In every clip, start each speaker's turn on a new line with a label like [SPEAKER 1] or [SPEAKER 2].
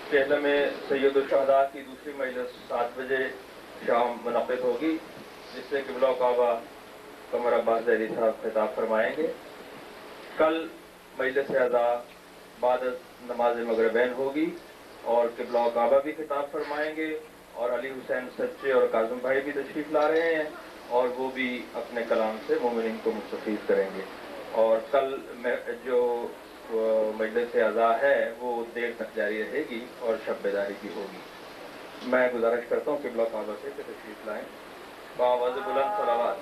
[SPEAKER 1] केरला में सैयद शहदा की दूसरी मजलिस 7 बजे शाम मुनक़िद होगी, जिससे क़िबला काबा कमर अब्बास ज़हरी साहब खिताब फरमाएंगे। कल मजलिस अज़ा बाद नमाज मगरिबैन होगी और क़िबला काबा भी खिताब फरमाएंगे और अली हुसैन सच्चे और काज़म भाई भी तशरीफ़ ला रहे हैं और वो भी अपने कलाम से मोमिनीन को मुस्तफ़ीज़ करेंगे। और कल जो मजलिस अज़ा है वो देर तक जारी रहेगी और शब बेदारी भी होगी। मैं गुजारिश करता हूँ क़िबला काबा से कि तशरीफ़ लाएँ। बाआवाज़ बुलंद सलावत।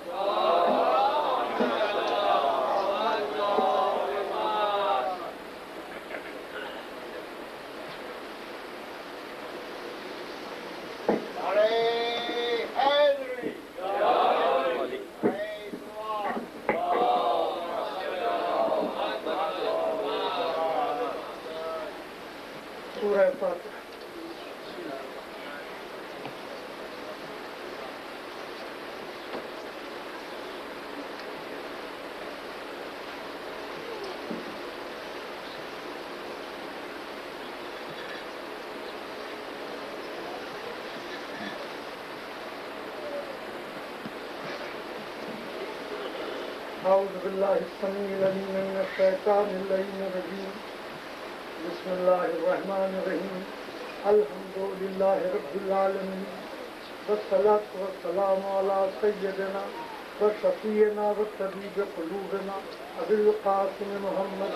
[SPEAKER 2] أعوذ بالله السميع العليم من الشيطان اللعين الرجيم. بسم الله الرحمن الرحيم. الحمد لله رب العالمين والصلاة والسلام على سيدنا وشفيعنا وطبيب قلوبنا أبي القاسم محمد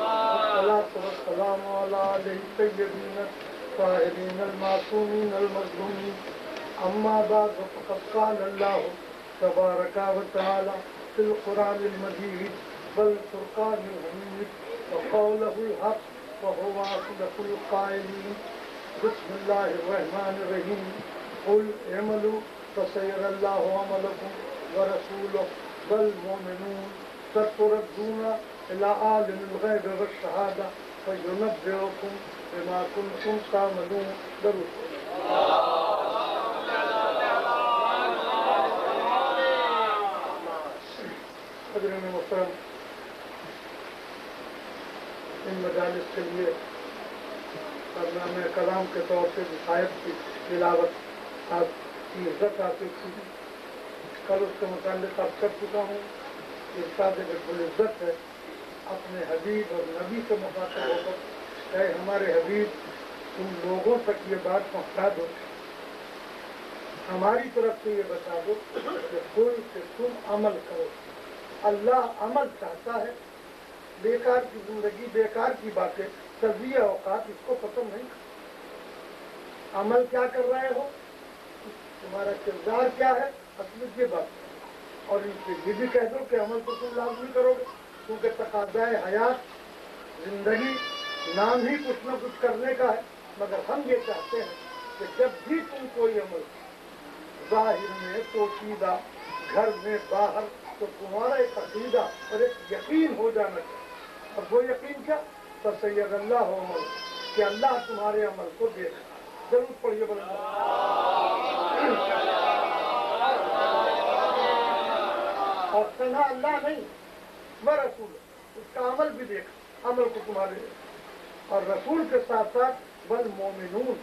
[SPEAKER 2] والصلاة والسلام على آله الطيبين الطاهرين المعصومين المظلومين. أما بعد فقد قال الله تبارك وتعالى في القرآن المجيد والفرقان الحميد وقوله الحق وهو أصدق القائلين. بسم الله الرحمن الرحيم. قل اعملوا فسيرى الله عملكم ورسوله والمؤمنون ستردون إلى عالم الغيب والشهادة فينبئكم بما كنتم تعملون. درود. حضرت محترم، ان مجالس کے لیے برنامہ کلام کے طور سے آیت کی تلاوت کی عزت حاصل کی، کل اس کے متعلق اب کر چکا ہوں. ارشاد بالعزت ہے اپنے حبیب اور نبی سے مخاطب ہو کر، اے ہمارے حبیب تم لوگوں تک یہ بات پہنچا دو، ہماری طرف سے یہ بتا دو کہ تم عمل کرو. اللہ عمل چاہتا ہے. بیکار کی زندگی، بیکار کی باتیں، تجزیہ اوقات اس کو پسند نہیں. عمل کیا کر رہے ہو، تمہارا کردار کیا ہے، اصل یہ بات. اور ان سے یہ بھی کہہ دو کہ عمل تو تم لازمی کرو گے، کیونکہ تقاضائے حیات زندگی نام ہی کچھ نہ کچھ کرنے کا ہے. مگر ہم یہ چاہتے ہیں کہ جب بھی تم کوئی عمل ظاہر میں، پوشیدہ، گھر میں، باہر، تو تمہارا ایک عقیدہ اور ایک یقین ہو جانا چاہیے. اور وہ یقین کیا؟ فسیر اللہ عمل، کہ اللہ تمہارے عمل کو دیکھ. ضرور پڑھیے بولے. اور تنہا اللہ نہیں، وہ رسول اس کا عمل بھی دیکھ، عمل کو تمہارے دیکھ. اور رسول کے ساتھ ساتھ والمومنون،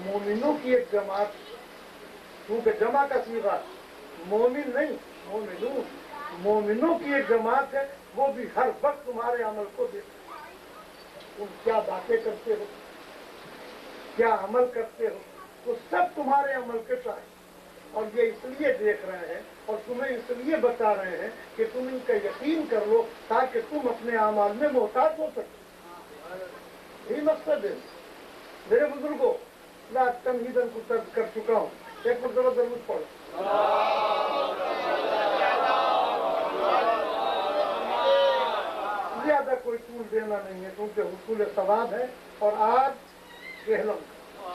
[SPEAKER 2] مومنوں کی ایک جماعت، کیونکہ جمع کا صیغہ مومن نہیں، مومنون، مومنوں کی ایک جماعت ہے، وہ بھی ہر وقت تمہارے عمل کو دیکھتے. تم کیا باتیں کرتے ہو، کیا عمل کرتے ہو، وہ سب تمہارے عمل کے شاہد. اور یہ اس لیے دیکھ رہے ہیں اور تمہیں اس لیے بتا رہے ہیں کہ تم ان کا یقین کر لو تاکہ تم اپنے اعمال میں محتاط ہو سکو. یہی مقصد ہے. میرے بزرگوں، میں تمہیدن کو ترک کر چکا ہوں. ایک مرتبہ درود پڑھو. زیادہ کوئی طول دینا نہیں ہے کیونکہ حصول ثواب ہے. اور آج چہلم کا،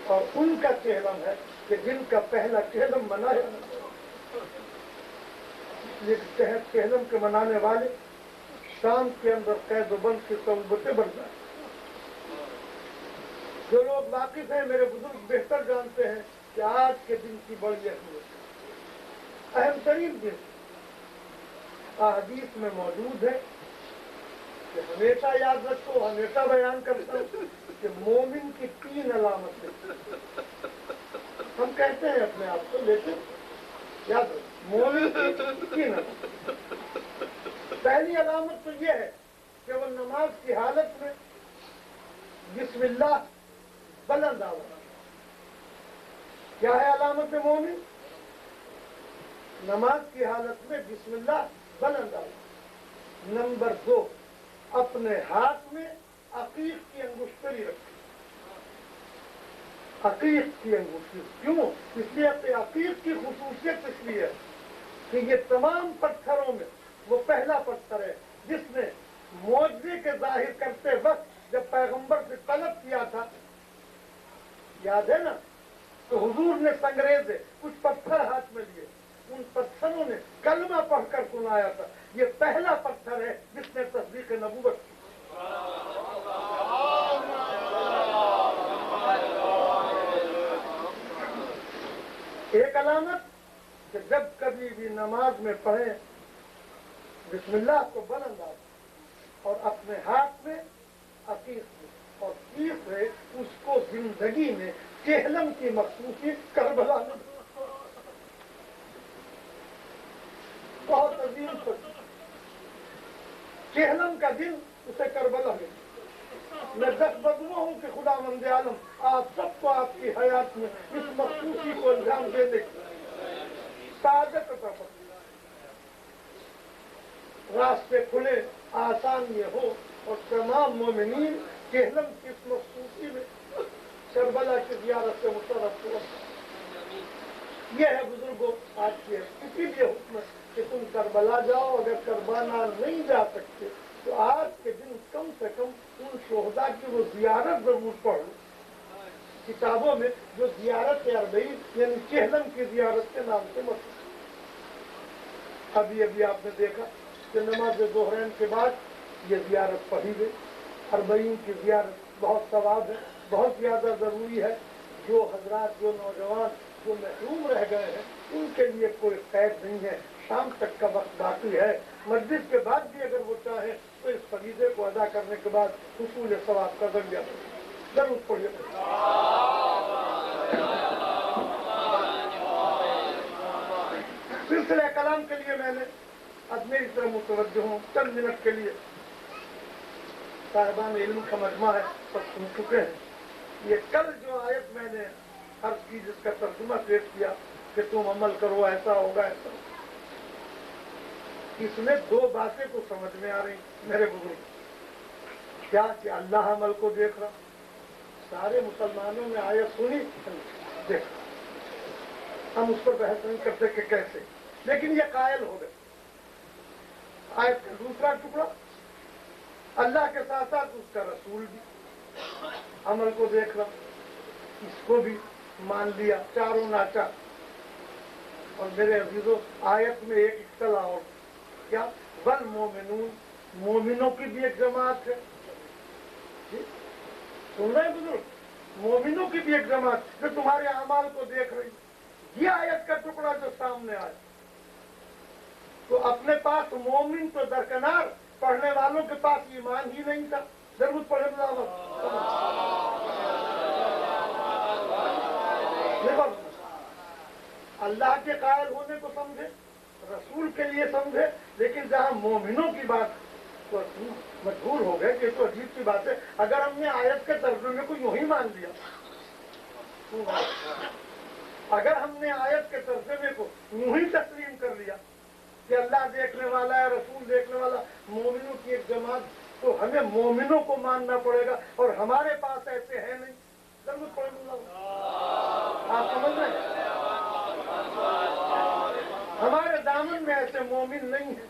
[SPEAKER 2] اور ان کا چہلم ہے کہ جن کا پہلا چہلم منایا. یہ چہلم کے منانے والے شام کے اندر قید و بند کی صعوبتیں بڑھ جائیں. جو لوگ واقف ہیں، میرے بزرگ بہتر جانتے ہیں کہ آج کے دن کی بڑی اہمیت، اہم ترین دن. अहदीस में मौजूद है कि हमेशा याद रखो, हमेशा बयान करता हूँ कि मोमिन की 3 अलामतें हम कहते हैं अपने आप को, लेकिन याद रखो मोमिन की 3 अलामत। पहली अलामत तो यह है कि वो नमाज की हालत में बिस्मिल्लाह बुलंद आवाज। क्या है अलामत मोमिन? नमाज की हालत में बिस्मिल्लाह बुलंद आवाज। नंबर 2, अपने हाथ में अकीक की अंगुष्ठरी रखें। अकीक की अंगुष्ठी क्यों? इसलिए कि अकीक की खुसूसियत इसलिए है कि ये तमाम पत्थरों में वो पहला पत्थर है जिसने मौजज़े के जाहिर करते वक्त जब पैगंबर से तलब किया था, याद है ना, तो हुजूर ने संग्रेजे कुछ पत्थर हाथ में लिए, उन पत्थरों ने कलमा पढ़कर सुनाया था। ये पहला पत्थर है जिसने तस्दीक नबूवत की। एक अलामत कि जब कभी भी नमाज में पढ़े बिस्मिल्लाह को बुलंद आवाज और अपने हाथ में अकीक, और तीसरे उसको जिंदगी में चेहलम की मखसूसी करबला में बहुत अजीम को चेहलम का दिन उसे करबला में। मैं 10 बदुआ हूँ कि खुदा मंद आलम आप सबको आपकी हयात में इस मखसूसी को अंजाम देने की सादत अता फरमाए। रास्ते खुले, आसान ये हो और तमाम मोमिनीन चेहलम की इस मखसूसी में करबला की ज़ियारत से मुशर्रफ हुआ। यह है बुजुर्गों आज की इसीलिए हुक्म कि तुम करबला जाओ। अगर करबला नहीं जा सकते तो आज के दिन कम से कम उन शोहदा की वो ज़ियारत जरूर पढ़ो। किताबों में जो ज़ियारत अरबई यानी चेहलम की ज़ियारत के नाम से मशहूर। अभी अभी आपने देखा कि नमाज ज़ोहरैन के बाद ये ज़ियारत पढ़ी गई। अरबईन की ज़ियारत बहुत सवाब है, बहुत ज़्यादा ज़रूरी है। जो हजरात, जो नौजवान जो महरूम रह गए हैं उनके लिए कोई कैद नहीं है। शाम तक का वक्त बाकी है। मस्जिद के बाद भी अगर वो चाहे तो इस फरीज़े को अदा करने के बाद हुसूल सवाब का जरिया जरूर पढ़िए। सिलसिला कलाम के लिए मैंने अब मेरी तरफ मुतवज्जो हूँ। चंद मिनट के लिए साहिबान इल्म का मजमा है, सब सुन चुके हैं। ये कल जो आयत मैंने अर्ज की जिसका तर्जुमा पेश किया कि तुम अमल करो ऐसा होगा ऐसा, इसमें 2 बातें को समझ में आ रही मेरे बुजुर्ग। क्या कि अल्लाह अमल को देख रहा। सारे मुसलमानों में आयत सुनी, देखा, हम उस पर बहस नहीं करते कि कैसे, लेकिन ये कायल हो गए। आयत का दूसरा टुकड़ा अल्लाह के साथ साथ उसका रसूल भी अमल को देख रहा, इसको भी मान लिया चारों नाचा। और मेरे अजीजों आयत में एक इख्तला और क्या, वल मोमिनून, मोमिनों की भी एक जमात है। सुन रहे बुजुर्ग, मोमिनों की भी एक जमात जो तुम्हारे अमाल को देख रही। ये आयत का टुकड़ा जो सामने आया तो अपने पास मोमिन तो दरकनार, पढ़ने वालों के पास ईमान ही नहीं था। जरूर पढ़े अल्लाह के कायल होने को समझे, रसूल के लिए समझे, लेकिन जहाँ मोमिनों की बात तो मजबूर हो गए कि तो अजीब सी बात है। अगर हमने आयत के तर्जुमे को यूं ही मान लिया, अगर हमने आयत के तर्जुमे को यूं ही तस्लीम कर लिया कि अल्लाह देखने वाला है, रसूल देखने वाला, मोमिनों की एक जमात, तो हमें मोमिनों को मानना पड़ेगा और हमारे पास ऐसे है नहीं। जरूर पढ़ेगा, आप समझ रहे हैं, हमारे दामन में ऐसे मोमिन नहीं है।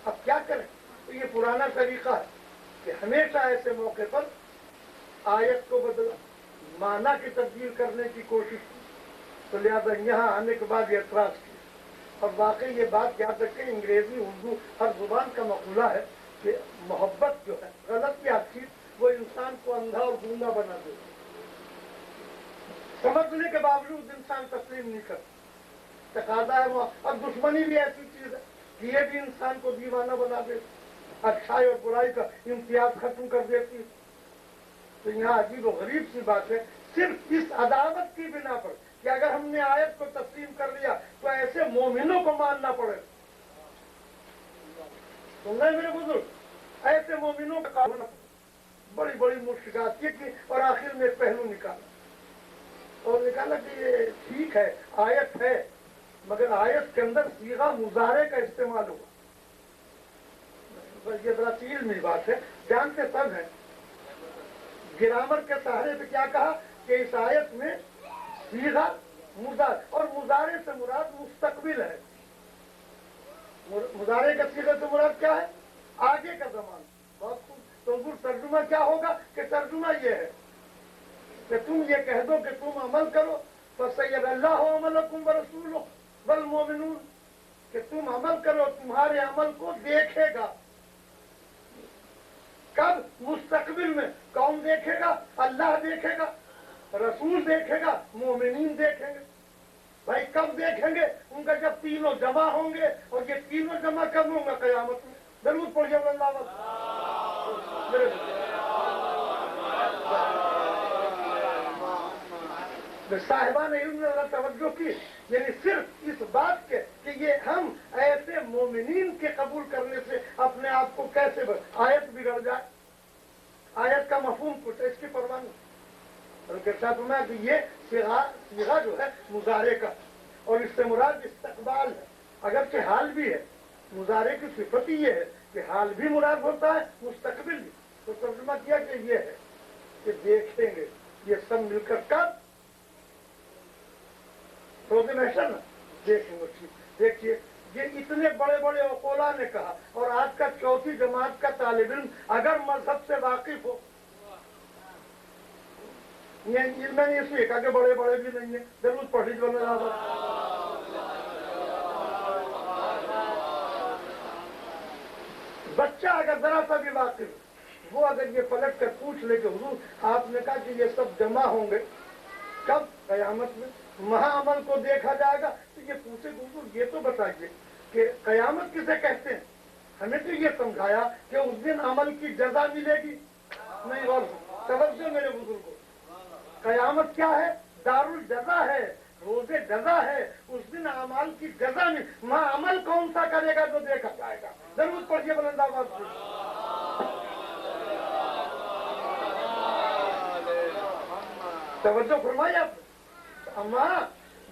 [SPEAKER 2] अब क्या करें? तो ये पुराना तरीका है कि हमेशा ऐसे मौके पर आयत को बदला, माना की तब्दील करने की कोशिश की। तो लिहाजा यहाँ आने के बाद ये एतराज किया। और वाकई ये बात याद रखें, अंग्रेजी उर्दू हर जुबान का मकूला है कि मोहब्बत जो है गलत या अच्छी, वो इंसान को अंधा और गूंगा बना देती। समझने के बावजूद इंसान तस्लीम नहीं करता, तकादा है वो। अब दुश्मनी भी ऐसी चीज है कि ये भी इंसान को दीवाना बना दे, अच्छाई और बुराई का इम्तियाज खत्म कर देती है। तो यहाँ अजीब और गरीब सी बात है, सिर्फ इस अदावत की बिना पर कि अगर हमने आयत को तस्लीम कर लिया तो ऐसे मोमिनों को मानना पड़े। सुन रहे मेरे बुजुर्ग, ऐसे मोमिनों का काम बड़ी बड़ी मुश्किलात की और आखिर में एक पहलू निकाला और निकाला कि ये ठीक है आयत है, मगर आयत के अंदर सीगा मुजारे का इस्तेमाल हुआ। बस ये बड़ा इल्मी बात है, जानते सब है। ग्रामर के सहारे पे क्या कहा कि इस आयत में सीगा मुजार, और मुजारे से मुराद मुस्तकबिल है। मुजारे का सीगा से मुराद क्या है? आगे का जमाना। बहुत खूब। तो तर्जुमा क्या होगा कि तर्जुमा ये है कि तुम ये कह दो कि तुम अमल करो, फसय्यदल्लाहु अमलकुम व रसूलुहु वल मोमिनून, कि तुम अमल करो, तुम्हारे अमल को देखेगा। कब? मुस्तकबिल में। कौन देखेगा? अल्लाह देखेगा, रसूल देखेगा, मोमिनीन देखेंगे। भाई कब देखेंगे? उनका जब तीनों जमा होंगे, और ये तीनों जमा कब होंगे? कयामत में। जरूर पढ़िए साहिबान इल्म ने तवज्जो की, यानी सिर्फ इस बात के कि ये हम ऐसे मोमिनीन के कबूल करने से अपने आप को कैसे आयत बिगड़ जाए, आयत का मफहूम कुछ है, इसकी परवाह नहीं। और साथ में कि ये सिगा जो है मुजारे का, और इससे मुराद इस्तकबाल है, अगरचे हाल भी है। मुजारे की सिफत ही ये है कि हाल भी मुराद होता है, मुस्तकबिल भी। तो तर्जुमा किया कि ये है कि देखेंगे ये सब मिलकर कब? रोज़े महशर ना देखेंगे। देखिए ये इतने बड़े बड़े ओकोला ने कहा, और आज का चौथी जमात का तालिब इल्म अगर मजहब से वाकिफ हो, मैंने इसलिए कहा कि बड़े बड़े भी नहीं है, जरूर पढ़ी जो बच्चा अगर जरा सा भी वाकिफ, वो अगर ये पलट कर पूछ ले कि हुजूर आपने कहा कि ये सब जमा होंगे कब? कयामत में। महाअमल को देखा जाएगा। तो ये पूछे हुजूर ये तो बताइए कि कयामत किसे कहते हैं? हमें तो ये समझाया कि उस दिन अमल की जजा मिलेगी। नहीं, और तवज्जो मेरे बुजुर्गों, कयामत क्या है? दारुल जजा है, रोजे जजा है। उस दिन अमाल की जजा में वहाँ अमल कौन सा करेगा जो देखा जाएगा। जरूर पढ़िए बुलंदाबाद से। तवज्जो फरमाइए आप अम्मा,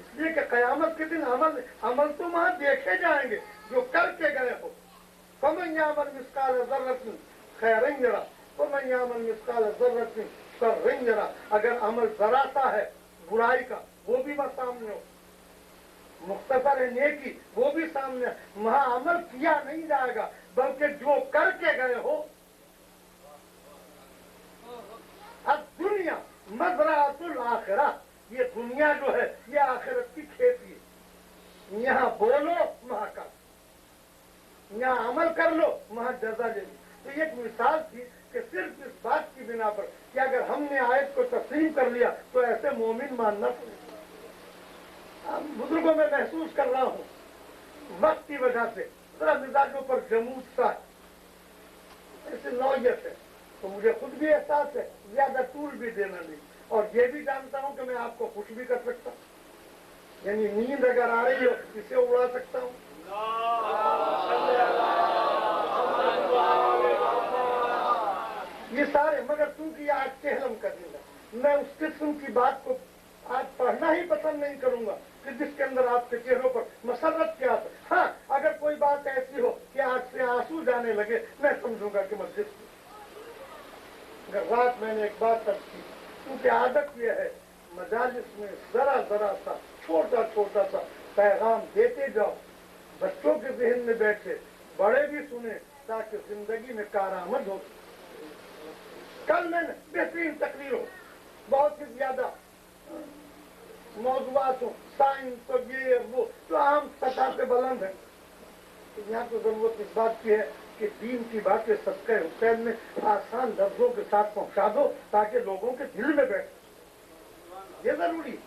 [SPEAKER 2] इसलिए कि कयामत के दिन अमल तो वहाँ देखे जाएंगे जो करके गए हो। फमन यामल मिस्काल ज़र्रतिन खैरन यरा वमन यामल मिस्काल ज़र्रतिन शर्रन यरा। अगर अमल जरा सा है बुराई का, वो भी बस सामने हो। मुख्तसर है नेकी, वो भी सामने। वहाँ अमल किया नहीं जाएगा, बल्कि जो करके गए हो। अब दुनिया मज़राअतुल आखिरा, ये दुनिया जो है ये आखिरत की खेती है। यहाँ बोलो वहाँ कर, यहाँ अमल कर लो वहाँ जजा ले लो। तो एक मिसाल थी कि सिर्फ इस बात की बिना पर कि अगर हमने आयत को तस्लीम कर लिया तो ऐसे मोमिन मानना पड़ेगा। बुजुर्गों में महसूस कर रहा हूँ वक्त की वजह से जरा मिजाजों पर जमूद सा ऐसे नौयत है, तो मुझे खुद भी एहसास है ज्यादा तूल भी देना नहीं, और ये भी जानता हूँ कि मैं आपको खुश भी कर सकता हूँ, यानी नींद अगर आ रही हो इसे उड़ा सकता हूँ। ये सारे, मगर चूंकि आज चेहलम का दिन है, मैं उस किस्म की बात को आज पढ़ना ही पसंद नहीं करूंगा कि जिसके अंदर आपके चेहरों पर मसरत क्या है। हाँ, अगर कोई बात ऐसी हो कि आज से आंसू जाने लगे, मैं समझूंगा कि मस्जिद की। अगर रात मैंने एक बात तक की, क्योंकि आदत यह है मजालिस में जरा जरा सा छोटा छोटा सा पैगाम देते जाओ, बच्चों के जहन में बैठे, बड़े भी सुने, ताकि जिंदगी में कारआमद हो। कल मैंने बेहतरीन तकरीर हो, बहुत ही ज्यादा मौजूआत हो, साइंस और ये वो तो आम सतह पे बुलंद है। तो यहाँ तो जरूरत इस बात की है कि दीन की बातें सदक़े हुसैन में आसान लफ्जों के साथ पहुंचा दो ताकि लोगों के दिल में बैठे। ये जरूरी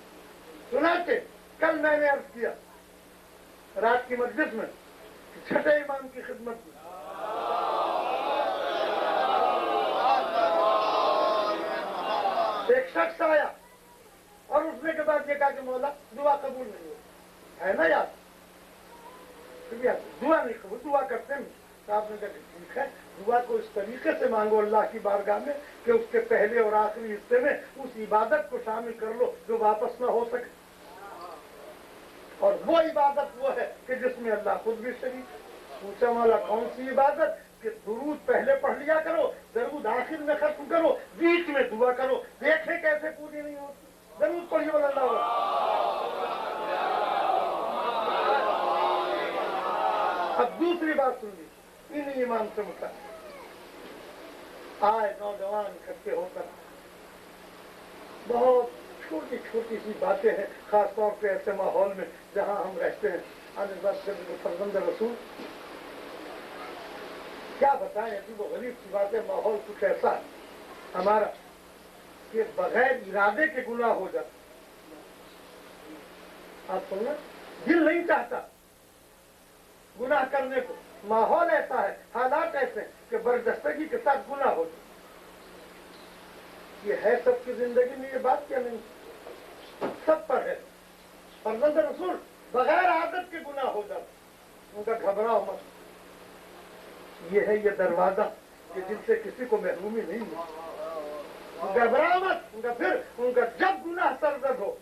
[SPEAKER 2] सुनाते। कल मैंने अर्ज किया रात की मजलिस में छठे इमाम की खिदमत में। एक शख्स आया और उसने के बाद ये कहा कि मौला दुआ कबूल नहीं हो, है ना यार, दुआ नहीं कबूल, दुआ करते हैं। तो आपने कहा ठीक है, दुआ को इस तरीके से मांगो अल्लाह की बारगाह में कि उसके पहले और आखिरी हिस्से में उस इबादत को शामिल कर लो जो वापस ना हो सके। और वो इबादत वो है कि जिसमें अल्लाह खुद भी शरीक। पूछा वाला कौन सी इबादत? कि दुरूद पहले पढ़ लिया करो, दरूद आखिर में खत्म करो, बीच में दुआ करो, देखे कैसे पूरी नहीं होती। दरूद पढ़िए वाला अल्लाह। अब दूसरी बात सुन ली, इन इमाम से मुता आए नौजवान इकट्ठे होकर, बहुत छोटी छोटी सी बातें हैं, खास तौर पे ऐसे माहौल में जहां हम रहते हैं। फरजंद रसूल क्या बताएं, अभी वो गरीब सी बात है। माहौल कुछ ऐसा है हमारा कि बगैर इरादे के गुनाह हो जाता। आप सुनना, दिल नहीं चाहता गुनाह करने को, माहौल ऐसा है, हालात ऐसे कि बर्दस्तगी के साथ गुनाह हो जाता। ये है सबकी जिंदगी में, ये बात क्या नहीं, सब पर है। फरजंद रसूल बगैर आदत के गुनाह हो जाता। उनका घबराओ मत, ये है ये दरवाजा कि जिनसे किसी को महरूमी नहीं मिली। घबराओ मत, उनका जब गुनाह सरजद हो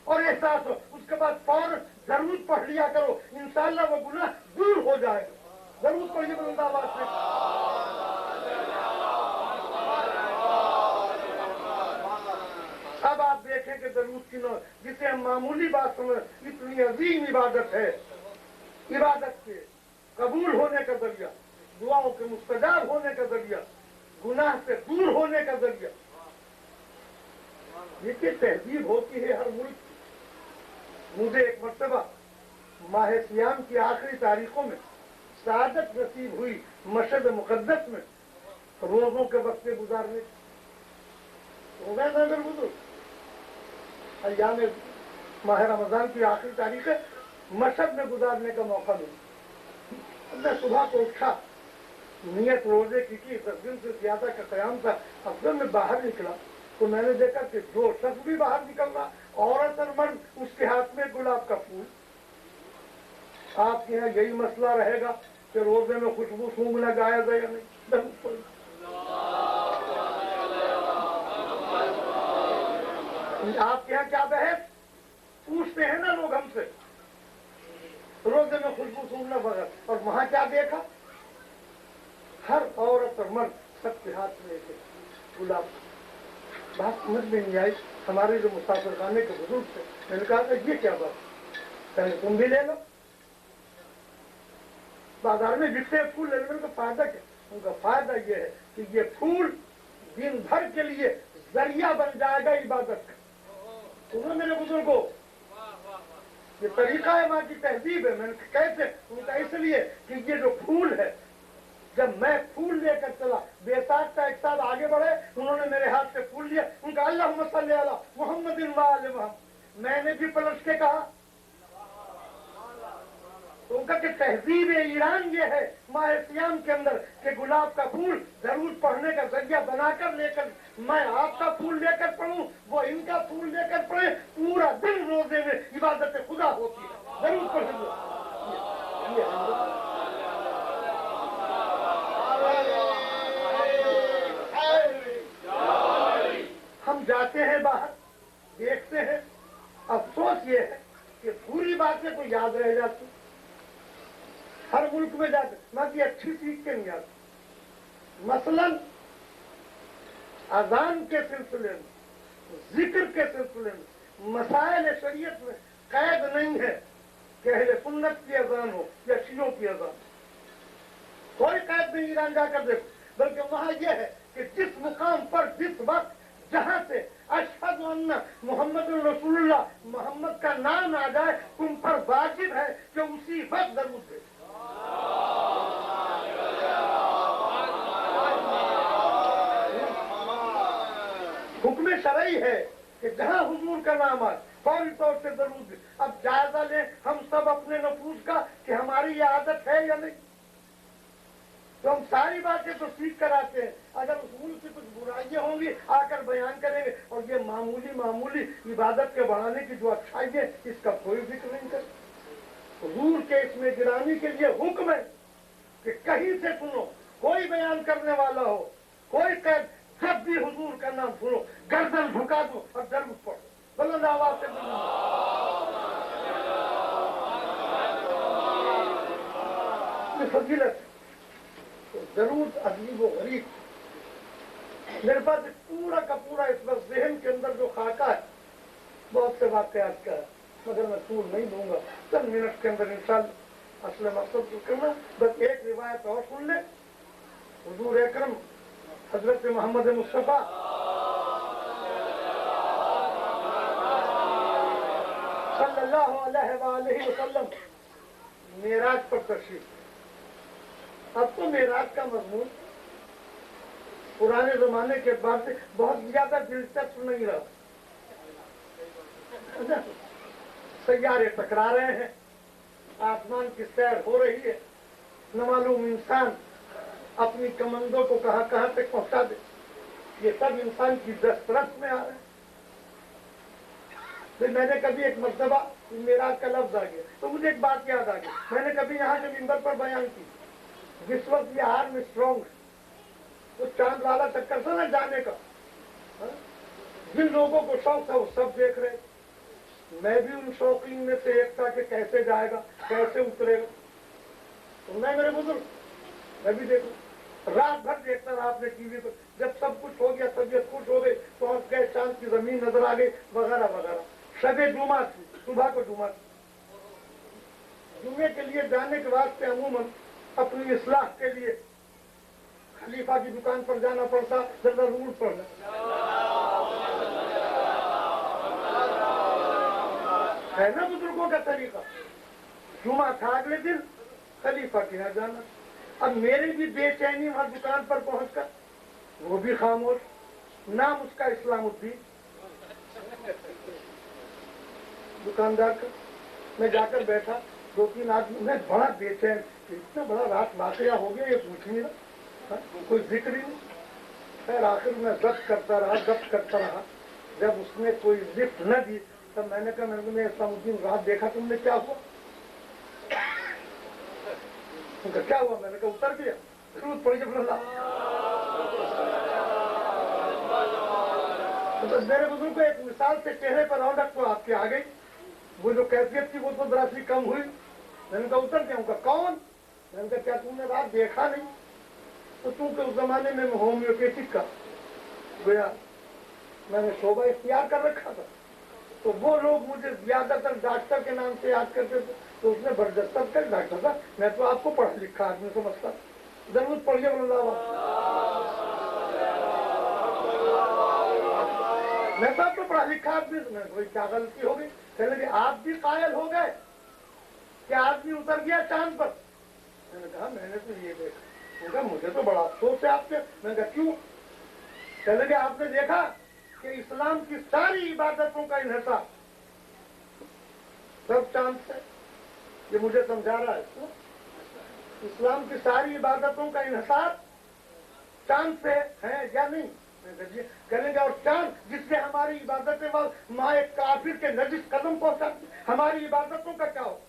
[SPEAKER 2] और एहसास हो, उसके बाद फौरन जरूर पढ़ लिया करो, इंशाअल्लाह वो गुनाह दूर हो जाएगा। जरूर पढ़िए बुलंद आवाज से। अब आप देखें कि दरूद की नो जिसे हम मामूली बात समझ, इतनी अजीम इबादत है, इबादत के कबूल होने का जरिया, दुआओं के मुस्तजाब होने का जरिया, गुनाह से दूर होने का जरिया। ये कि तहजीब होती है हर मुल्क की। मुझे एक मर्तबा माह सियाम की आखिरी तारीखों में सआदत नसीब हुई मशहद मुक़द्दस में रोजों के वक्त गुजारने हो गए नजर बुजुर्ग। अय्याम माह रमजान की आखिरी तारीख मशहद में गुजारने का मौका मिला। मैं सुबह को उठा, नियत रोजे की 10 दिन से ज्यादा का कयाम था। अब जब मैं बाहर निकला तो मैंने देखा कि जो शख्स भी बाहर निकल रहा, औरत और मर्द, उसके हाथ में गुलाब का फूल। आपके यहाँ यही मसला रहेगा कि रोजे में खुशबू सूंघना जायज है या नहीं? आपके यहाँ क्या बहस पूछते हैं ना लोग हमसे, रोजे में खुशबू सूंघना बगैर। और वहां क्या देखा, हर औरत और मर्द सबके हाथ में लेके गुलाब। बात समझ में नहीं आई। हमारे जो मुसाफिर खाने के बुजुर्ग थे, मैंने कहा था ये क्या बात, पहले तुम भी ले लो, बाजार में बिकते फूल ले लो। तो फायदा क्या? उनका फायदा ये है कि ये फूल दिन भर के लिए जरिया बन जाएगा इबादत का। सुनो मेरे बुजुर्गों, ये तरीका है, वहां की तहजीब है। मैंने कैसे? उनका इसलिए कि ये जो फूल है, जब मैं फूल लेकर चला, बेसाख का एक साल आगे बढ़े, उन्होंने मेरे हाथ से फूल लिया। उनका अल्लाहुम्मा सल्ली अला मुहम्मदिन व आले मुहम्मद। मैंने भी पलट के कहा। तो उनका कि तहजीब ईरान ये है माह सियाम के अंदर कि गुलाब का फूल जरूर पढ़ने का जरिया बनाकर लेकर, मैं आपका फूल लेकर पढ़ूं, वो इनका फूल लेकर पढ़े, पूरा दिन रोजे में इबादत खुदा होती है। जरूर पढ़ेंगे। हम जाते हैं बाहर, देखते हैं, अफसोस ये है कि पूरी बातें तो याद रह जाती। हर मुल्क में जाते बाकी अच्छी सीख के नहीं आती। मसलन अजान के सिलसिले में, जिक्र के सिलसिले में, मसाइल शरीयत में कैद नहीं है कि अहले सुन्नत की अजान हो या शियों की अजान, कोई कैद नहीं। ईरान जाकर देखो, बल्कि वहां यह है कि जिस मुकाम पर, जिस वक्त, जहां से अशहदु अन्ना मुहम्मदुर रसूलुल्लाह, मोहम्मद का नाम आ जाए, तुम पर वाजिब है कि उसी वक्त जरूर दे। हुक्म शरई है कि जहां हुजूर का नाम आए, फौरी तौर से दरूद। अब जायजा लें हम सब अपने नफूस का कि हमारी ये आदत है या नहीं। तो हम सारी बातें तो सीख कर आते हैं, अगर उसूल की कुछ बुराइयां होंगी आकर बयान करेंगे, और ये मामूली इबादत के बढ़ाने की जो अच्छाई है इसका कोई जिक्र नहीं करे। हुजूर के इसमें गिरानी के लिए हुक्म है कि कहीं से सुनो, कोई बयान करने वाला हो, कोई कह, जब भी हुजूर का नाम सुनो गर्दन झुका दो और दर्द पढ़ो बुलंद आवाज से फजीलत। तो जरूर अजीब व गरीब, मेरे पास पूरा का पूरा इस वक्त जहन के अंदर जो खाका है बहुत से वाकयात का है, मगर मैं तूल नहीं दूंगा, चंद मिनट के अंदर इंशाअल्लाह असल मकसद को करना। बस एक रिवायत और सुन ले। हुजूर अकरम हजरत मोहम्मद मुस्तफा सल्लल्लाहु अलैहि वसल्लम मेराज पर तशरीफ। अब तो मेराज का मजमून पुराने जमाने के बाद से बहुत ज्यादा दिलचस्प नहीं रहा। सैयारे टकरा रहे हैं, आसमान की सैर हो रही है, न मालूम इंसान अपनी कमंदों को कहां कहां तक पहुंचा दे। ये सब इंसान की दस्तरस में आ रहे हैं। फिर मैंने कभी एक मर्तबा मेराज का लफ्ज आ गया तो मुझे एक बात याद आ गई, मैंने कभी यहाँ के मिंबर पर बयान की, जिस वक्त ये आर्म स्ट्रॉन्ग तो चांद वाला चक्कर था ना जाने का, जिन लोगों को शौक था वो सब देख रहे। मैं भी उन शौकीन में से एक था कि कैसे जाएगा, कैसे उतरेगा। तो मेरे बुजुर्ग, मैं भी देखू, रात भर देखता रहा आपने टीवी पर। जब सब कुछ हो गया, तबीयत खुश हो गई, पहुंच गए, चांद की जमीन नजर आ गई, वगैरह वगैरह। शबे जुमा थी, सुबह को जुमा थी। जुमे के लिए जाने के वास्ते अमूमन अपनी इस्लाह के लिए खलीफा की दुकान पर जाना पड़ता, जरा रूट पढ़ना। है ना बुजुर्गों का तरीका। जुमा था, अगले दिन खलीफा के यहाँ जाना। अब मेरी भी बेचैनी वहां दुकान पर पहुंचकर, वो भी खामोश, नाम उसका इस्लामुद्दीन दुकानदार का। मैं जाकर बैठा, दो तीन आदमी, मैं बड़ा बेचैन, इतना बड़ा रात वाकया हो गया, ये पूछ नहीं रहा, कोई जिक्र ही नहीं। खैर आखिर में जब्त करता रहा। जब उसने कोई लिफ्ट न दी तब मैंने कहा, मैंने इस्लामुद्दीन रात देखा तुमने, क्या हुआ? उनका क्या हुआ? मैंने कहा उतर गया। जरूरत पड़ी जब तो मेरे बुजुर्ग को एक मिसाल से चेहरे पर रौनक को आपके आ गई, वो जो कैफियत थी वो तो दरासी कम हुई। मैंने कहा उतर गया। उनका कौन? मैंने कहा क्या तुमने रात देखा नहीं? तो तू के उस जमाने में होम्योपैथिक का गया, मैंने शोभा इख्तियार कर रखा था, तो वो लोग मुझे ज्यादातर डॉक्टर के नाम से याद करते थे। तो उसने बरदस्तक कर डॉक्टर था, मैं तो आपको पढ़ा लिखा आदमी समझता, जरूरत पड़िए मैं तो आपको पढ़ा लिखा आदमी, कोई क्या गलती हो गई? कहने लगे आप भी कायल हो गए क्या आदमी उतर गया चांद पर? मैंने कहा मैंने तो ये देखा। मुझे तो बड़ा अफसोस है आपके। मैंने कहा क्यों? कहने लगे आपने देखा कि इस्लाम की सारी इबादतों का इन्हिसार सब चांद से। ये मुझे समझा रहा है, इस्लाम की सारी इबादतों का इन्हिसार चांद से है या नहीं? करेंगे। और चांद जिससे हमारी इबादतें माए काफिर के नजिस कदम पहुंचाती, हमारी इबादतों का क्या हो?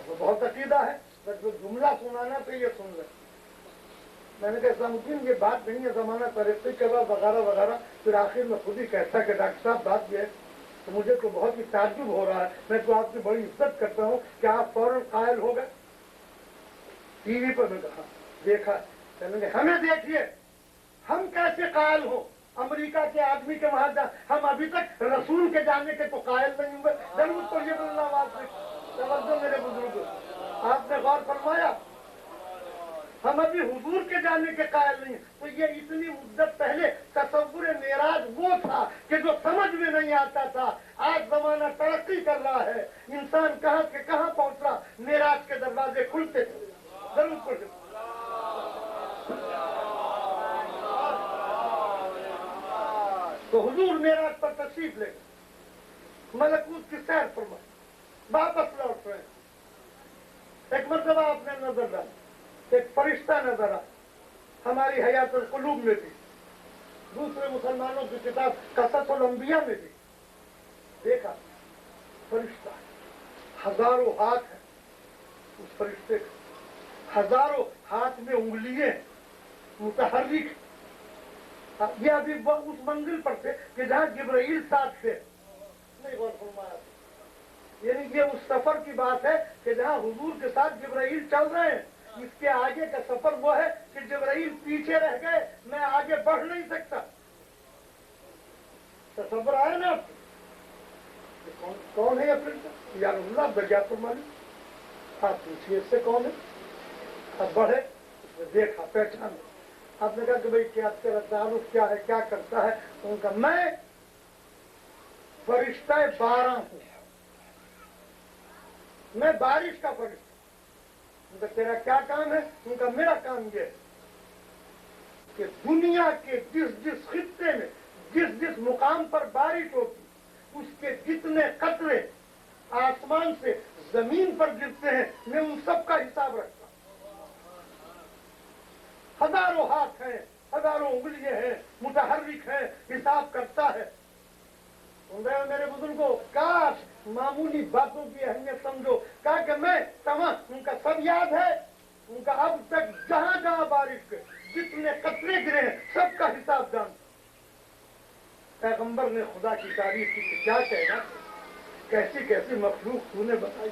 [SPEAKER 2] बहुत अकीदा है, बस जो जुमला सुनाना तो ये सुन ले। मैंने कहा इस्लामुद्दीन ये बात नहीं है, जमाना तरक्की के बाद वगैरह वगैरह। फिर आखिर में खुद ही कहता कि डॉक्टर साहब बात ये है, तो मुझे तो बहुत ही ताज्जुब हो रहा है। मैं तो आपकी बड़ी इज्जत करता हूँ कि आप फौरन कायल हो गए। टीवी पर मैं कहा देखा, कहने हमें देखिए हम कैसे कायल हो। अमेरिका के आदमी के वहां जा, हम अभी तक रसूल के जाने के तो कायल नहीं हुए। जरूर तो ये तवज्जो मेरे बुजुर्ग, आपने गौर फरमाया, हम अभी हुजूर के जाने के कायल नहीं। तो ये इतनी मुद्दत पहले तसव्वुर मेराज वो था कि जो समझ में नहीं आता था। आज जमाना तरक्की कर रहा है, इंसान कहां के कहां पहुंच रहा, मेराज के दरवाजे खुलते थे। जरूर पढ़े। तो हुजूर मेराज पर तशरीफ ले गए, मलकूत की सैर फरमाई, वापस लौट रहे हैं। एक मरतबा आपने नजर डाली, एक फरिश्ता नजर आया, हमारी हयातुल कुलूब में भी, दूसरे मुसलमानों की किताब कससुल अंबिया में भी देखा, फरिश्ता हजारों हाथ है उस फरिश्ते के, हजारों हाथ में उंगलियां मुतहर्रिक। ये अभी उस मंजिल पर थे कि जहां जिब्राइल साथ थे, नहीं गौर फरमाया, यानी ये उस सफर की बात है कि जहां हुजूर के साथ जिब्राइल चल रहे हैं। इसके आगे का सफर वो है कि जिब्राइल पीछे रह गए, मैं आगे बढ़ नहीं सकता। तो सफर आया ना, कौन है अपने यार अल्लाह बजापुर मालिक, आप पूछिए इससे कौन है। अब बढ़े, उसने देखा, पहचान, आपने कहा कि भाई क्या तेरा तारुफ क्या है, क्या करता है। उनका मैं फरिश्ता 12 हूं, मैं बारिश का फरिश्ता। उनका तेरा क्या काम है। उनका मेरा काम ये है कि दुनिया के जिस जिस खित्ते में जिस जिस मुकाम पर बारिश होती, उसके जितने कतरे आसमान से जमीन पर गिरते हैं, मैं उन सब का हिसाब रखता हूं। हजारों हाथ हैं, हजारों उंगलियां हैं, मुतहर्रिक हैं, हिसाब करता है। सुन रहे हो मेरे बुजुर्गों, काश मामूली बातों की अहमियत समझो। कहा कि मैं तमाम उनका सब याद है, उनका अब तक जहां जहां बारिश के जितने कतरे गिरे हैं सबका हिसाब जानता। पैगंबर ने खुदा की तारीफ की कि क्या कहना, कैसी कैसी मखलूक तूने बताई।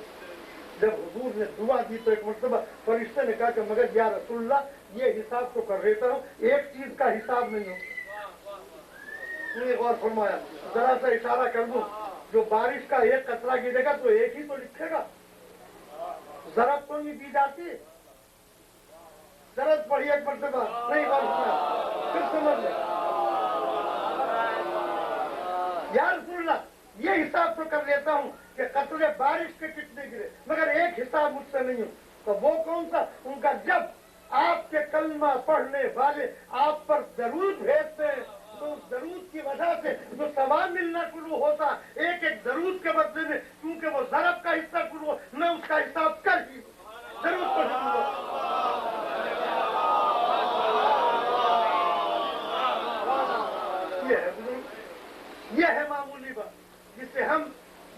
[SPEAKER 2] जब हुजूर ने दुआ दी तो एक मरतबा फरिश्ते ने कहा कि मगर या रसूलल्लाह, ये हिसाब तो कर लेता हूँ, एक चीज का हिसाब नहीं हो। गौर फरमाया, जरा सा इशारा कर दूं, जो बारिश का एक कतरा गिरेगा तो एक ही तो लिखेगा, जरब तो नहीं दी जाती। जरब पढ़ी एक मरतबा, नहीं गौर फरमाया, फिर समझ ले या रसूलल्लाह, ये हिसाब तो कर लेता हूँ कि कतरे बारिश के कितने गिरे, मगर एक हिसाब मुझसे नहीं हो। तो वो कौन सा। उनका जब आपके कलमा पढ़ने वाले आप पर दरूद भेजते हैं, तो उस दरूद की वजह से जो सवाब मिलना शुरू होता, एक एक दरूद के बदले में, क्योंकि वो जरब का हिस्सा शुरू हो, मैं उसका हिसाब कर ही दरूद को ये है मामूली बात जिसे हम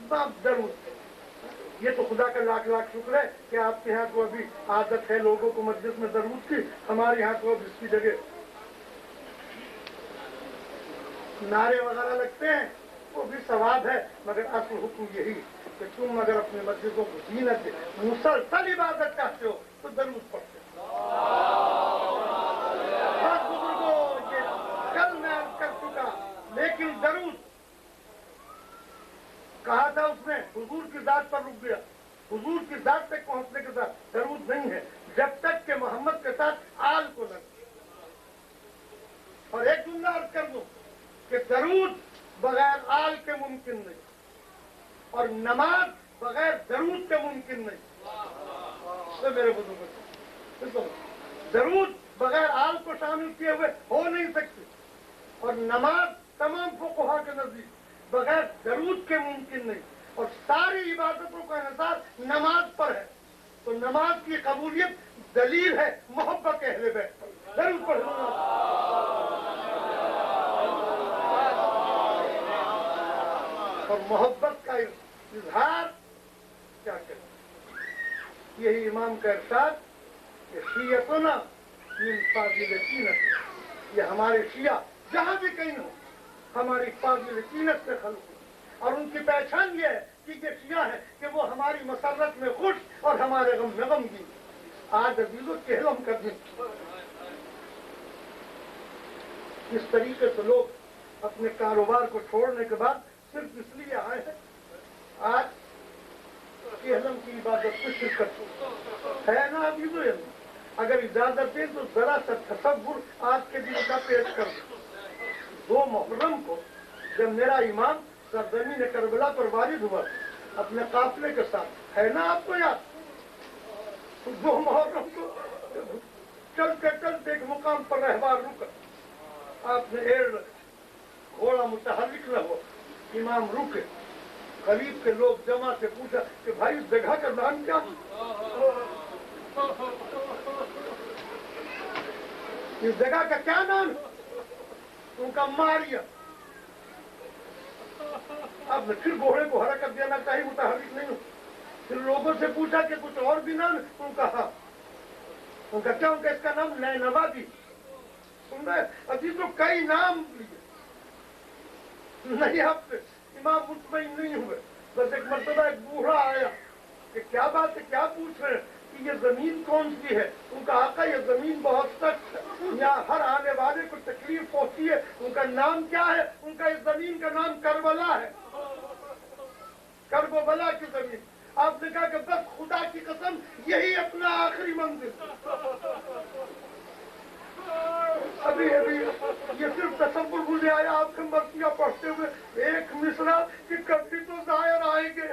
[SPEAKER 2] बाप दरूद। ये तो खुदा का लाख लाख शुक्र है कि आपके यहाँ तो अभी आदत है लोगों को मस्जिद में दरूद की, हमारे यहाँ तो अब इसकी जगह नारे वगैरह लगते हैं, वो भी सवाब है, मगर असल हुक्म यही कि तुम अगर अपने मस्जिदों को जीनत दे, मुसलसल इबादत करते हो तो दरूद पढ़ते हो। बुजुर्गों, ये कल मैं अर्ज कर चुका, लेकिन दरूद कहा था उसने, हुजूर की जात पर रुक गया। हुजूर की जात तक पहुंचने के साथ दरूद नहीं है जब तक कि मोहम्मद के साथ आल को लगे। और एक जुमला अर्ज कर दूं कि दरूद बगैर आल के मुमकिन नहीं, और नमाज बगैर दरूद के मुमकिन नहीं। तो मेरे बुजुर्ग, दरूद बगैर आल को शामिल किए हुए हो नहीं सकती, और नमाज तमाम फुक़हा के नजदीक बगैर दरूद के मुमकिन नहीं। और सारी इबादतों का इन्हिसार नमाज पर है। तो नमाज की कबूलियत दलील है मोहब्बत के अहले बैत पर। दरूद पढ़ना और मोहब्बत का इजहार क्या करें। यही इमाम का इरशाद कि शियतुना मिन फाज़िल कीनत, ये हमारे शिया जहां भी कहीं हो हमारी फाज़िल कीनत से खलक, और उनकी पहचान ये है कि ये शिया है कि वो हमारी मसरत में खुश और हमारे गम में गमगीन। आज अजीजों के हम कर दें इस तरीके से लोग अपने कारोबार को छोड़ने के बाद सिर्फ इसलिए आए हैं आज केहलम की इबादत में शिरकत है ना। अजीजों, अगर इजाजत दें तो जरा सा तसव्वुर आज के दिन का पेश कर दें। 2 मुहर्रम को जब मेरा इमाम सरजमीन करबला पर वारिद हुआ अपने काफिले के साथ, है ना आपको याद। 2 मुहर्रम को चलते चलते एक मुकाम पर रहवार रुका, आपने एड़ घोड़ा मुतहर्रिक न हो। इमाम रुके, करीब के लोग जमा से पूछा कि भाई इस जगह का नाम क्या है? इस जगह का क्या नाम है? उनका मारिया। अब फिर घोड़े को हरकत देना चाहिए, मुतहर्रिक नहीं हो। फिर लोगों से पूछा कि कुछ और भी नाम है? उनका हाँ। उनका क्या? उनका इसका नाम नैनवादी। सुन रहे? अभी तो कई नाम लिए नहीं, आपसे इमाम मुतमईन नहीं हुए। बस एक मर्तबा एक बूढ़ा आया कि क्या बात है, क्या पूछ रहे हैं कि ये जमीन कौन सी है? उनका आका ये जमीन बहुत सख्त है, यहाँ हर आने वाले को तकलीफ पहुंचती है। उनका नाम क्या है? उनका इस जमीन का नाम करबला है, करबला की जमीन। आपने कहा कि बस खुदा की कसम यही अपना आखिरी मंजिल। अभी अभी ये सिर्फ तसव्वुर मुझे आया आपके मर्तियां पढ़ते हुए, एक मिसरा कि कभी तो जायर आएंगे,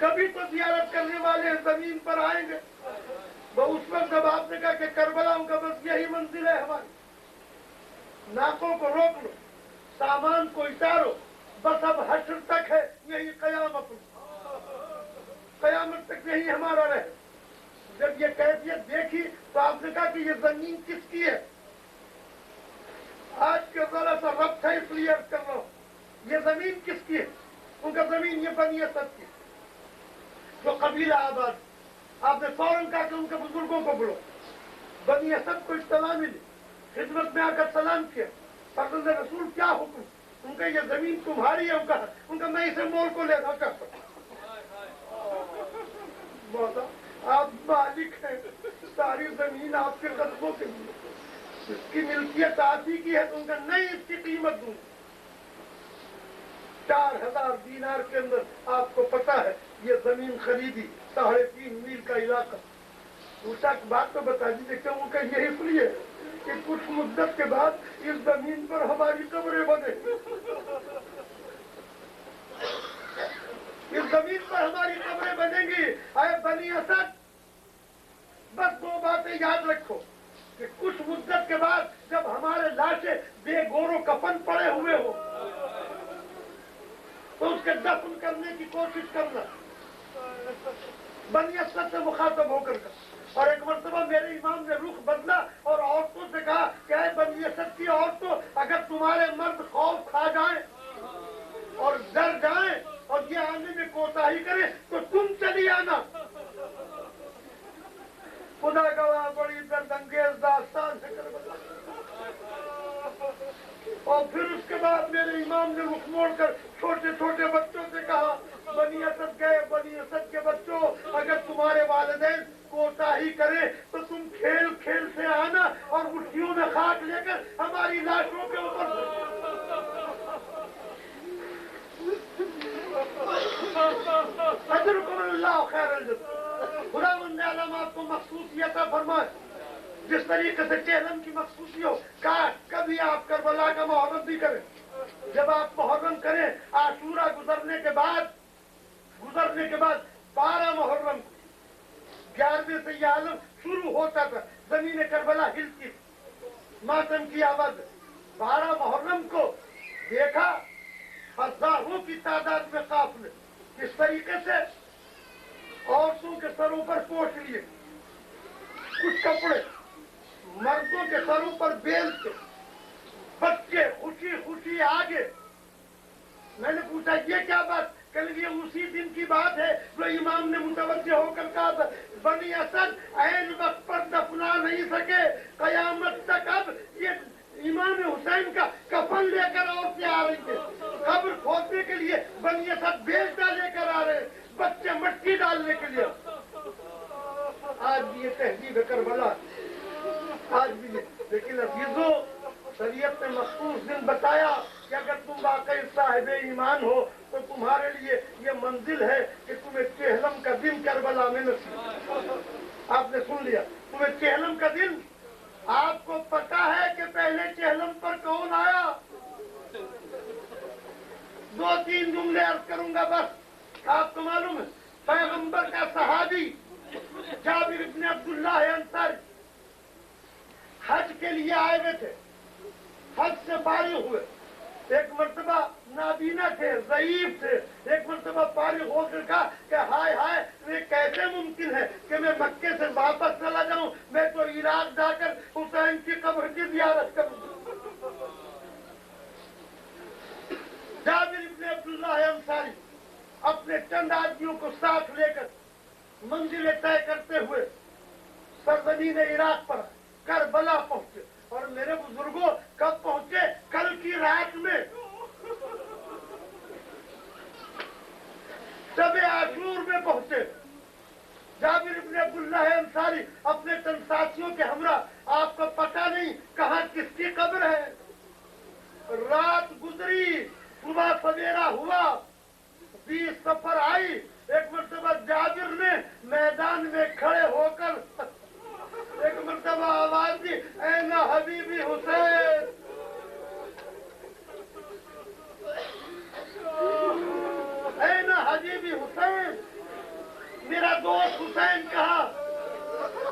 [SPEAKER 2] कभी तो जियारत करने वाले जमीन पर आएंगे। वो उस वक्त जब आपने कहा कि करबला उनका बस यही मंजिल है हमारी। नाकों को रोक लो, सामान को इतारो, बस अब हश्र तक है, यही कयामत, कयामत तक यही हमारा रहे। जब ये कैफियत देखी तो आपने कहा कि ये जमीन किसकी है? आज के जरा सा रब्त है इसलिए अर्ज कर रहा हूं, ये जमीन किसकी है? उनका जमीन ये बनी असद की, जो कबीला आबाद। आपने फौरन कहा कि उनके बुजुर्गों को बुलो। बनी असद को इत्तला मिली, खिदमत में आकर सलाम किया। फर्जंद रसूल क्या हुक्म? उनका ये जमीन तुम्हारी है। उनका मैं इसे मोल को लेना चाहता हूँ। आप मालिक हैं, सारी जमीन आपके कदमों के लिए, इसकी मिल्कियत आप ही की है। तो उनका नहीं, इसकी कीमत दूंगा। 4000 दीनार के अंदर आपको पता है ये जमीन खरीदी, 3.5 मील का इलाका। दूसरा बात तो बता दीजिए क्यों? उनका ये इसलिए कि कुछ मुद्दत के बाद इस जमीन पर हमारी कब्रें बने, इस जमीन पर हमारी कब्रें बनेंगी। अरे बनी असद, बस 2 बातें याद रखो कि कुछ मुद्दत के बाद जब हमारे लाशें बेगोरो कफन पड़े हुए हो तो उसके दफन करने की कोशिश करना, बनी असद से मुखातब होकर का। और एक मर्तबा मेरे इमाम ने रुख बदला और औरतों से कहा क्या है बनी असद की औरतों, अगर तुम्हारे मर्द खौफ खा जाए और डर जाए और ये आने में कोताही करे तो तुम चली आना। खुदा गवाह बड़ी दर्दंगेज दास्तान है करबला। और फिर उसके बाद मेरे इमाम ने रुख मोड़कर छोटे छोटे बच्चों से कहा बनी असद गए, बनी असद के बच्चों, अगर तुम्हारे वालिदैन कोताही करे तो तुम खेल खेल से आना और मुट्ठियों में खाक लेकर हमारी लाशों के ऊपर। अजरुकुमुल्लाह खैरल जज़ा। खुदावंद आलम आपको मखसूसियत फरमाए, जिस तरीके से चेहलम की मखसूसी हो। काश कभी आप करबला का मुहर्रम भी करें। जब आप मुहर्रम करें, आशूरा गुजरने के बाद 12 मुहर्रम 11वें से यह आलम शुरू होता था, जमीन करबला हिलती थी, मातम की आवाज। 12 मुहर्रम को देखा हजारों की तादाद में काफिले किस तरीके से औरतों के सरों पर पोछ लिए कुछ कपड़े, मर्दों के सरों पर बेल के, बच्चे खुशी खुशी आगे। मैंने पूछा ये क्या बात? कल ये उसी दिन की बात है जो इमाम ने मुतवज्जे होकर कहा था बनी असद ऐन वक्त पर दफना नहीं सके, कयामत तक अब ये इमाम हुसैन का कफन लेकर औरतें आ रही है, कब्र खोदने के लिए बनी असद बेलचा लेकर आ रहे, बच्चे मट्टी डालने के लिए। आज भी ये तहजीब करबला, आज भी ये। लेकिन अजीजों, शरीयत ने मखसूस दिन बताया कि अगर तुम वाकई साहिब ईमान हो तो तुम्हारे लिए ये मंजिल है कि तुम्हें चेहलम का दिन करबला में नसीब। आपने सुन लिया, तुम्हें चेहलम का दिन। आपको पता है कि पहले चेहलम पर कौन आया? 2-3 जुमले अर्ज करूंगा बस। आपको मालूम है पैगंबर का सहाबी जाबिर इब्न अब्दुल्लाह अंसारी हज के लिए आए हुए थे, हज से फारिग हुए, एक मर्तबा नाबीना थे, ज़ईफ थे, एक मर्तबा फारिग होकर कहा कि हाय हाय ये कैसे मुमकिन है कि मैं मक्के से वापस चला जाऊं, मैं तो इराक जाकर हुसैन की कब्र की ज़ियारत करूं। जाबिर इब्न अब्दुल्लाह अंसारी अपने चंद आदमियों को साथ लेकर मंजिलें तय करते हुए सरजमीन इराक पर करबला पहुंचे। और मेरे बुजुर्गों कब पहुंचे? कल की रात में शब-ए आशूर में पहुंचे। जाबिर इब्न अब्दुल्लाह अंसारी अपने चंद साथियों के हमरा, आपको पता नहीं कहाँ किसकी कब्र है। रात गुजरी, सुबह सवेरा हुआ, 20 सफर आई। एक मर्तबा जाबिर ने मैदान में खड़े होकर एक मर्तबा आवाज दी, ऐना हबीबी हुसैन, ऐना हबीबी हुसैन, मेरा दोस्त हुसैन कहाँ?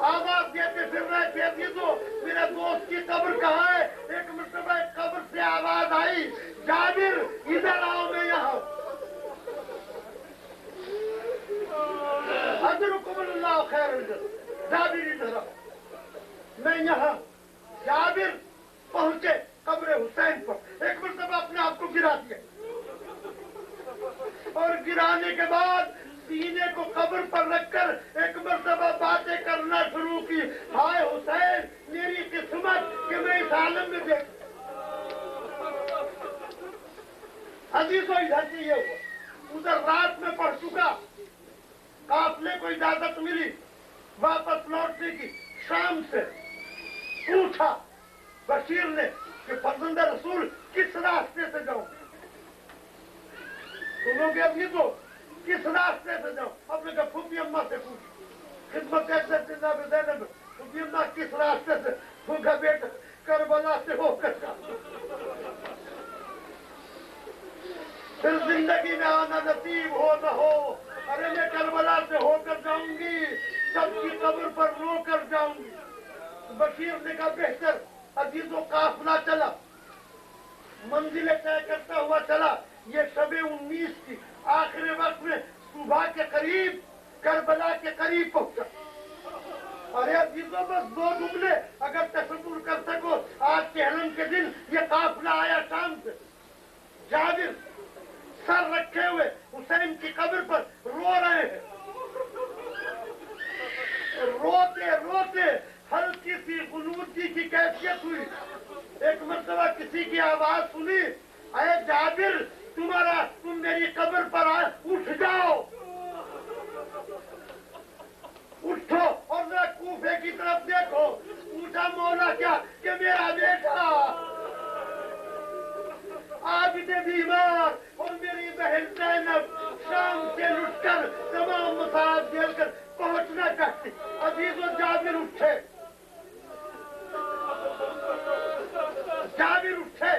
[SPEAKER 2] आवाज देते फिर रहे थे, तो मेरा दोस्त की कब्र कहाँ है? एक मर्तबा कब्र से आवाज आई, जाबिर इधर आओ, मैं यहाँ अजरुकुमुल्लाह खैरन। जाबिर इधर आओ, मैं यहाँ। जाबिर पहुंचे कब्र हुसैन पर, एक मर्तबा अपने आप को गिरा दिया और गिराने के बाद सीने को कब्र पर रखकर एक मर्तबा बातें करना शुरू की। हाय हुसैन, मेरी किस्मत कि मैं इस आलम में देख। अजीजों इधर से ये हुआ, उधर रात में पढ़ चुका, काफले को इजाजत मिली वापस लौटने की। शाम से पूछा बशीर ने कि फर्जंद रसूल किस रास्ते से जाऊं? सुनोगे अभी तो, किस रास्ते से जाऊं? अपने कहा फूफी अम्मा से पूछ, खिदमत ज़ैनब, फूफी अम्मा किस रास्ते से? फूफा बेटा करबला से होकर जा। फिर जिंदगी में आना नसीब हो न हो, अरे मैं करबला से होकर जाऊंगी, सबकी कब्र पर रो कर जाऊंगी। बशीर ने कहा बेहतर। अजीजों काफिला चला, मंजिलें तय करता हुआ चला। ये शब-ए 19 की आखिरी वक्त में सुबह के करीब करबला के करीब पहुंचा। अरे अजीजों बस 2 जुमले अगर तसव्वुर कर सको, आज सहलन के दिन ये काफिला आया शाम से। जाबिर सर रखे हुए हुसैन की कब्र पर रो रहे हैं। रोते रोते हल्की सी गुनूदी की कैफियत हुई। एक मर्तबा किसी की आवाज सुनी, अरे जाबिर तुम मेरी कब्र पर आए, उठ जाओ, उठो और जरा कूफे की तरफ देखो। पूछा मौला क्या? कि मेरा बेटा आबिद बीमार और मेरी बहन ज़ैनब शाम से लुटकर तमाम मसाहब झेलकर पहुंचना चाहती। अजीजों जाबिर उठे, जाबिर उठे,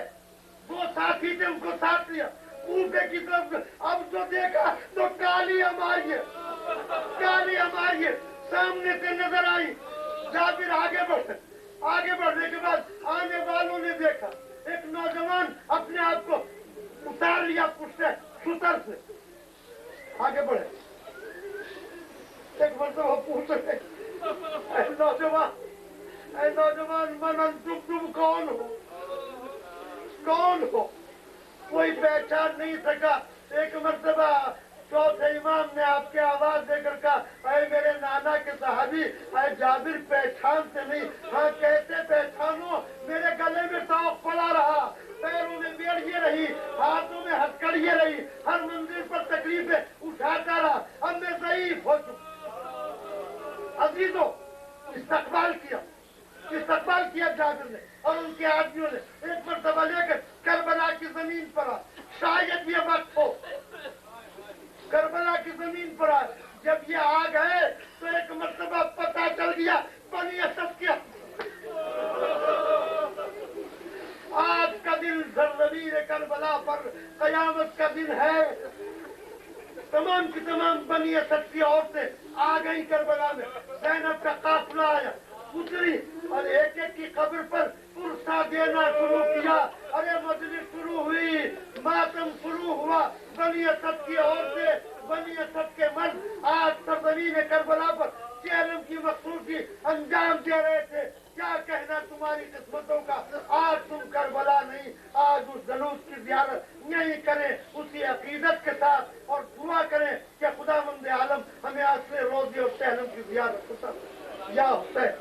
[SPEAKER 2] 2 साथी थे उनको साथ लिया, कूफे की तरफ। अब जो देखा तो काली हमारी है, काली हमारी है सामने से नजर आई। जाबिर आगे बढ़े, आगे बढ़ने के बाद आने वालों ने देखा एक नौजवान अपने आप को उतार लिया पुष्टे सुतर से। आगे बढ़े, एक मर्तबा पूछ रहे, नौजवान मनन तुम कौन हो? कौन हो? कोई पहचान नहीं सका। एक मर्तबा चौथे इमाम ने आपके आवाज देकर कहा, अरे मेरे नाना के सहाबी, अरे जाबिर पहचानते नहीं? हाँ कैसे पहचानो? मेरे गले में तौक पड़ा रहा, पैरों में बेड़िए रही, हाथों में हथकड़िए रही, हर मंजिल पर तकलीफें उठाता रहा। अब मैं ज़ईफ हो चुका। अजीजों इस्तकबाल किया जाबिर ने और उनके आदमियों ने। एक मर्तबा लेकर करबला की जमीन पर आ, शायद ये वक्त हो करबला की जमीन पर आ। जब ये आ गए तो एक मर्तबा पता चल गया बनी असद किया। आज का दिन ज़मीन करबला पर कयामत का दिन है। तमाम की तमाम बनी असद की औरतें आ गई करबला में। ज़ैनब का काफिला आया, गुजरी और एक एक की कब्र पर पुरसा देना शुरू किया। अरे मजलिस शुरू हुई, मातम शुरू हुआ, बनी असद की ओर से बनी असद के मन आज सरजमीन करबला पर चेलम की मकसूदी अंजाम दे रहे थे। क्या कहना तुम्हारी किस्मतों का, आज तुम करबला नहीं, आज उस जलूस की ज़ियारत यही करें उसी अकीदत के साथ और दुआ करें कि खुदावंद आलम हमें आसरे रोज़ी और सहलम की ज़ियारत पसंद या हुसैन।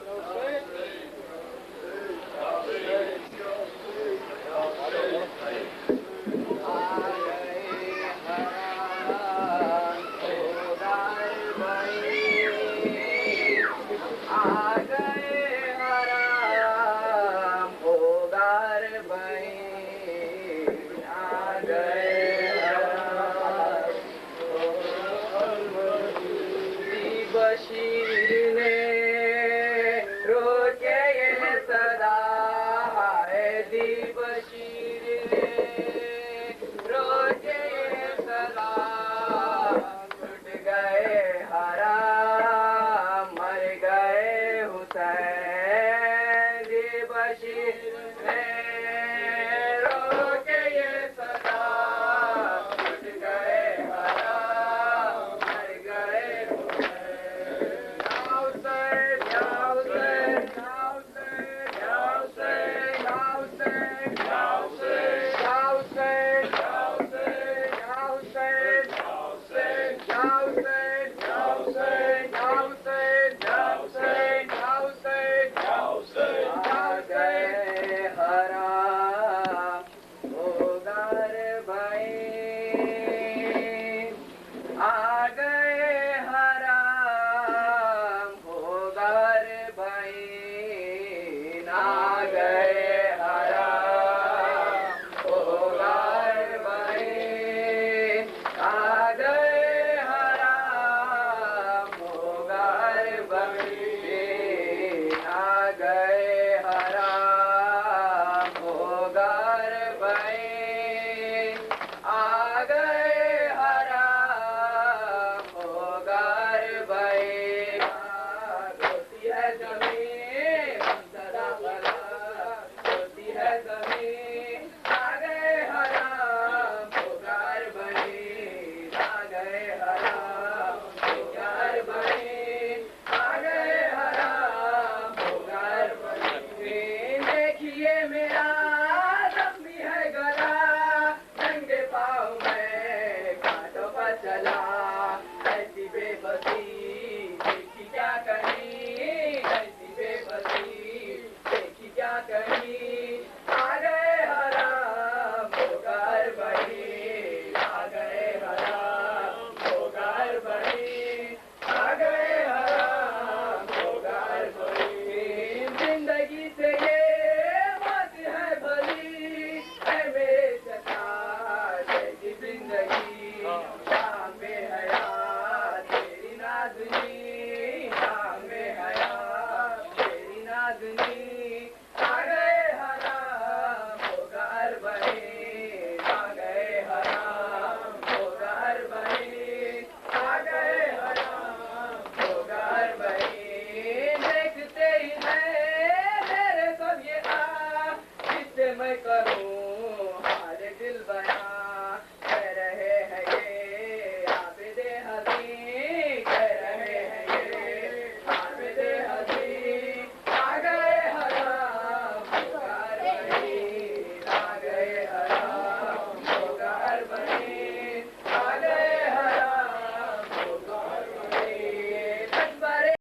[SPEAKER 3] चला ऐसी बेबसी